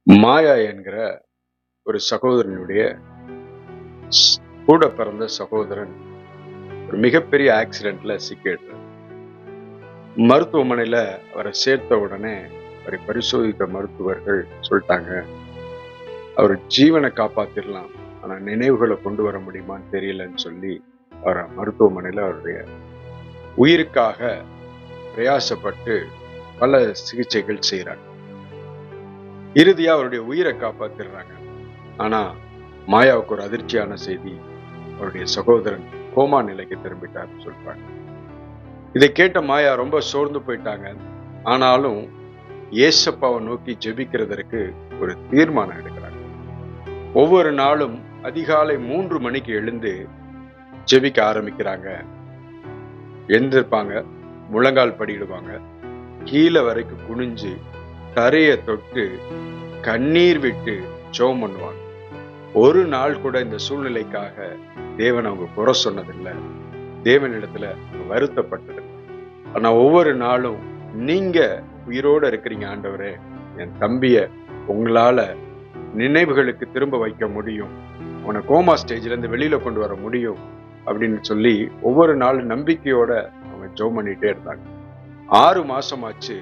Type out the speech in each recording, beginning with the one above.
மாயா என்கிற ஒரு சகோதரனுடைய கூட பிறந்த சகோதரன் ஒரு மிகப்பெரிய ஆக்சிடென்ட்ல சிக்கிடுறார். மருத்துவமனையில அவரை சேர்த்த உடனே அவரை பரிசோதித்த மருத்துவர்கள் சொல்லிட்டாங்க, அவர் ஜீவனை காப்பாத்திடலாம், ஆனா நினைவுகளை கொண்டு வர முடியுமான்னு தெரியலன்னு சொல்லி அவரை மருத்துவமனையில அவருடைய உயிருக்காக பிரயாசப்பட்டு பல சிகிச்சைகள் செய்யறாங்க. இறுதியா அவருடைய உயிரை காப்பாத்திடுறாங்க. ஆனா மாயாவுக்கு ஒரு அதிர்ச்சியான செய்தி, அவருடைய சகோதரன் கோமா நிலைக்கு திரும்பிட்டார் சொல்றாங்க. இதை கேட்ட மாயா ரொம்ப சோர்ந்து போயிட்டாங்க. ஆனாலும் ஏசப்பாவை நோக்கி ஜெபிக்கிறதற்கு ஒரு தீர்மானம் எடுக்கிறாங்க. ஒவ்வொரு நாளும் அதிகாலை 3 மணிக்கு எழுந்து ஜெபிக்க ஆரம்பிக்கிறாங்க. எழுந்திருப்பாங்க, முழங்கால் படிடுவாங்க, கீழே வரைக்கும் குனிஞ்சு தரையை தொட்டு கண்ணீர் விட்டு ஜெபம் பண்ணுவாங்க. ஒரு நாள் கூட இந்த சூழ்நிலைக்காக தேவன் அவங்க குறை சொன்னதில்லை, தேவனிடத்துல வருத்தப்பட்டது. ஆனா ஒவ்வொரு நாளும் நீங்க உயிரோட இருக்கிறீங்க ஆண்டவரே, என் தம்பிய உங்களால நினைவுகளுக்கு திரும்ப வைக்க முடியும், உன கோமா ஸ்டேஜ்ல இருந்து வெளியில கொண்டு வர முடியும் அப்படின்னு சொல்லி ஒவ்வொரு நாளும் நம்பிக்கையோட அவங்க ஜெபம் பண்ணிட்டே இருந்தாங்க. 6 மாசமாச்சு.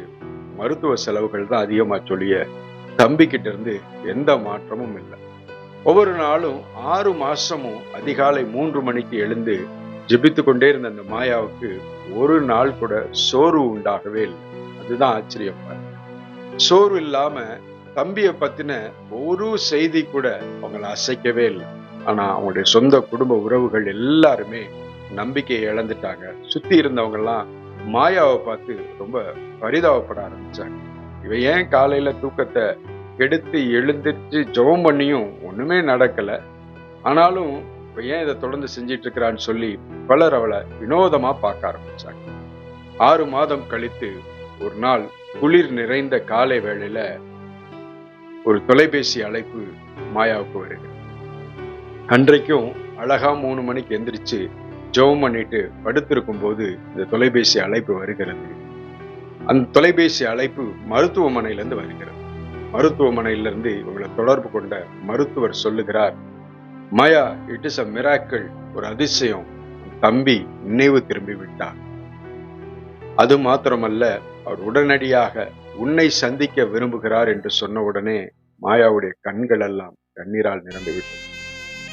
மருத்துவ செலவுகள் தான் அதிகமா சொல்லிய தம்பிக்கிட்ட இருந்து எந்த மாற்றமும் இல்லை. ஒவ்வொரு நாளும் 6 மாசமும் அதிகாலை 3 மணிக்கு எழுந்து ஜெபித்து கொண்டே இருந்த அந்த மாயாவுக்கு ஒரு நாள் கூட சோர்வு உண்டாகவே இல்லை. அதுதான் ஆச்சரியம். சோர்வு இல்லாம தம்பியை பத்தின ஒரு செய்தி கூட அவங்களை அசைக்கவே இல்லை. ஆனா அவங்களுடைய சொந்த குடும்ப உறவுகள் எல்லாருமே நம்பிக்கையை இழந்துட்டாங்க. சுத்தி இருந்தவங்க எல்லாம் மாயாவை பார்த்து ரொம்ப பரிதாபப்பட ஆரம்பிச்சாங்க. இவ ஏன் காலையில தூக்கத்தை கெடுத்து எழுந்திருச்சு ஜெபம் பண்ணியும் ஒண்ணுமே நடக்கல, ஆனாலும் ஏன் இதை தொடர்ந்து செஞ்சிட்டு இருக்கிறான்னு சொல்லி பலர் அவளை வினோதமா பார்க்க ஆரம்பிச்சாங்க. 6 மாதம் கழித்து ஒரு நாள் குளிர் நிறைந்த காலை வேளையில ஒரு தொலைபேசி அழைப்பு மாயாவுக்கு வருகிறது. அன்றைக்கும் அழகா 3 மணிக்கு எந்திரிச்சு ஜெபம் பண்ணிட்டு படுத்திருக்கும் போது இந்த தொலைபேசி அழைப்பு வருகிறது. அந்த தொலைபேசி அழைப்பு மருத்துவமனையிலிருந்து வருகிறது. மருத்துவமனையிலிருந்து இவங்களை தொடர்பு கொண்ட மருத்துவர் சொல்லுகிறார், மாயா, இட் இஸ் அ மிராக்கிள், ஒரு அதிசயம், தம்பி நினைவு திரும்பி விட்டார். அது மாத்திரமல்ல, அவர் உடனடியாக உன்னை சந்திக்க விரும்புகிறார் என்று சொன்ன உடனே மாயாவுடைய கண்கள் எல்லாம் கண்ணீரால் நிரம்பி விட்டது.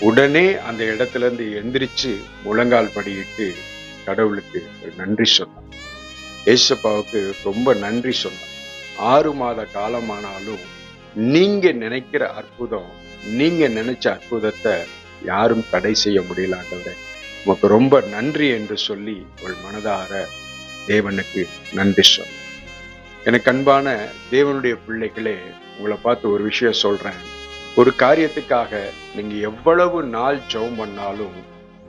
உடனே அந்த இடத்துல இருந்து எந்திரிச்சு முழங்கால் படியிட்டு கடவுளுக்கு நன்றி சொன்னார். ஏசப்பாவுக்கு ரொம்ப நன்றி சொன்னார். 6 மாத காலமானாலும் நீங்க நினைக்கிற அற்புதம், நீங்க நினைச்ச அற்புதத்தை யாரும் தடை செய்ய முடியல ஆண்டவரே, உமக்கு ரொம்ப நன்றி என்று சொல்லி ஒரு மனதார தேவனுக்கு நன்றி சொன்ன. எனக்கு அன்பான தேவனுடைய பிள்ளைகளே, உங்களை பார்த்து ஒரு விஷயம் சொல்றேன். ஒரு காரியத்துக்காக நீங்க எவ்வளவு நாள் ஜெபம் பண்ணாலும்,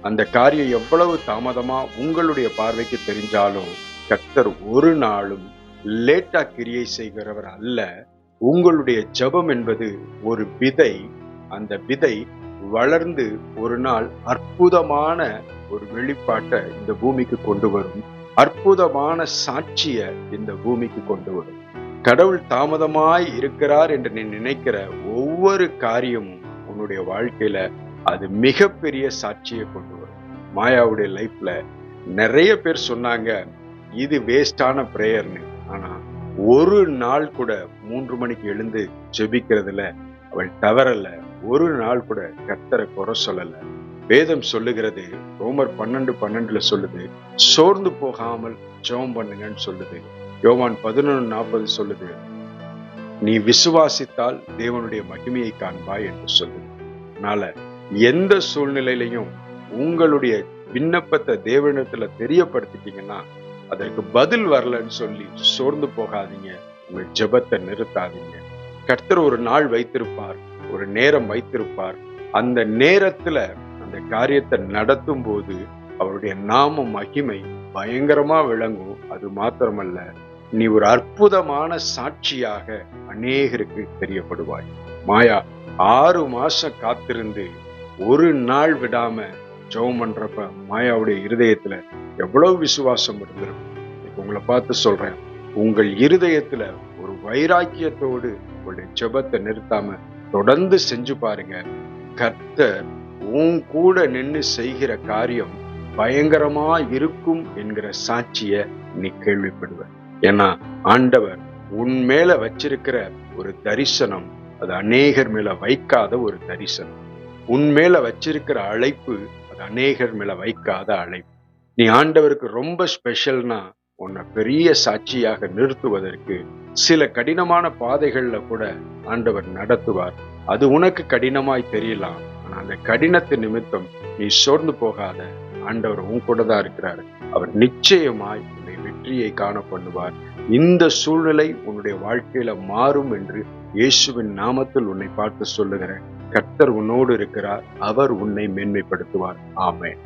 அந்த காரியம் எவ்வளவு தாமதமா உங்களுடைய பார்வைக்கு தெரிஞ்சாலும், கர்த்தர் ஒரு நாளும் லேட்டா கிரியை செய்கிறவர் அல்ல. உங்களுடைய ஜெபம் என்பது ஒரு விதை. அந்த விதை வளர்ந்து ஒரு நாள் அற்புதமான ஒரு வெளிப்பாட்டை இந்த பூமிக்கு கொண்டு வரும், அற்புதமான சாட்சிய இந்த பூமிக்கு கொண்டு வரும். கடவுள் தாமதமாய் இருக்கிறார் என்று நீ நினைக்கிற ஒவ்வொரு காரியமும் உன்னுடைய வாழ்க்கையில அது மிகப்பெரிய சாட்சியை கொண்டு வரும். மாயாவுடைய லைஃப்ல நிறைய பேர் சொன்னாங்க இது வேஸ்டான பிரேயர்னு. ஆனா ஒரு நாள் கூட 3 மணிக்கு எழுந்து ஜெபிக்கிறதுல அவள் தவறல. ஒரு நாள் கூட கர்த்தரை குறை சொல்லல. வேதம் சொல்லுகிறது, ரோமர் 12:12 சொல்லுது, சோர்ந்து போகாமல் ஜெபம் பண்ணுங்கன்னு சொல்லுது. யோவான் 11:40 சொல்லுது, நீ விசுவாசித்தால் தேவனுடைய மகிமையை காண்பாய் என்று சொல்லுது. அதனால எந்த சூழ்நிலையிலையும் உங்களுடைய விண்ணப்பத்தை தேவனிடத்துல தெரியப்படுத்திட்டீங்கன்னா அதற்கு பதில் வரலன்னு சொல்லி சோர்ந்து போகாதீங்க. உங்கள் ஜெபத்தை நிறுத்தாதீங்க. கர்த்தர் ஒரு நாள் வைத்திருப்பார், ஒரு நேரம் வைத்திருப்பார். அந்த நேரத்துல அந்த காரியத்தை நடத்தும் போது அவருடைய நாம மகிமை பயங்கரமா விளங்கும். அது மாத்திரமல்ல, நீ ஒரு அற்புதமான சாட்சியாக அநேகருக்கு தெரியப்படுவாய். மாயா 6 மாசம் காத்திருந்து ஒரு நாள் விடாம ஜெபம் பண்றப்ப மாயாவுடைய இருதயத்துல எவ்வளவு விசுவாசம் இருந்திருக்கும். உங்களை பார்த்து சொல்றேன், உங்கள் இருதயத்துல ஒரு வைராக்கியத்தோடு உங்களுடைய ஜெபத்தை நிறுத்தாம தொடர்ந்து செஞ்சு பாருங்க. கர்த்தர் உன் கூட நின்னு செய்கிற காரியம் பயங்கரமா இருக்கும் என்கிற சாட்சிய நீ கேள்விப்படுவ. ஏன்னா ஆண்டவர் உன் மேல வச்சிருக்கிற ஒரு தரிசனம் அது அநேகர் மேல வைக்காத ஒரு தரிசனம். உன் மேல வச்சிருக்கிற அழைப்பு அது அநேகர் மேல வைக்காத அழைப்பு. நீ ஆண்டவருக்கு ரொம்ப ஸ்பெஷல்னா உன்னை பெரிய சாட்சியாக நிறுத்துவதற்கு சில கடினமான பாதைகள்ல கூட ஆண்டவர் நடத்துவார். அது உனக்கு கடினமாய் தெரியலாம். ஆனா அந்த கடினத்து நிமித்தம் நீ சோர்ந்து போகாத. ஆண்டவர் உன் கூட தான் இருக்கிறார். அவர் நிச்சயமாய் உன்னை வெற்றியை காண பண்ணுவார். இந்த சூழ்நிலை உன்னுடைய வாழ்க்கையில மாறும் என்று இயேசுவின் நாமத்தில் உன்னை பார்த்து சொல்லுகிறேன். கர்த்தர் உன்னோடு இருக்கிறார். அவர் உன்னை மேன்மைப்படுத்துவார். ஆமென்.